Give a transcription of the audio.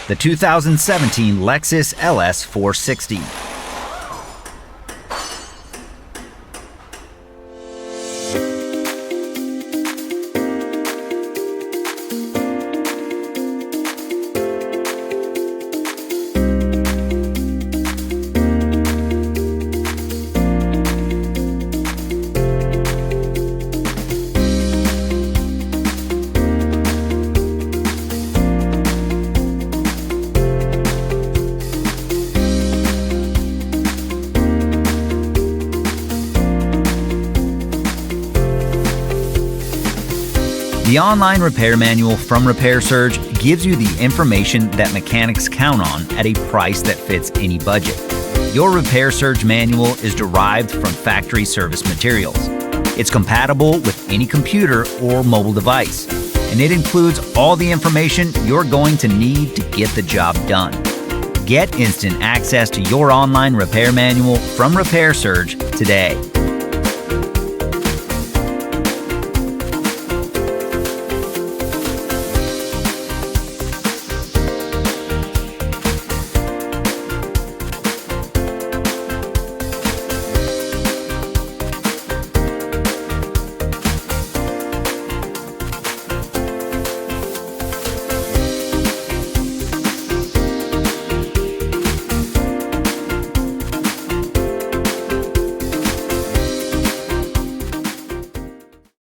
the 2017 Lexus LS460. The online repair manual from Repair Surge gives you the information that mechanics count on at a price that fits any budget. Your Repair Surge manual is derived from factory service materials. It's compatible with any computer or mobile device, and it includes all the information you're going to need to get the job done. Get instant access to your online repair manual from Repair Surge today.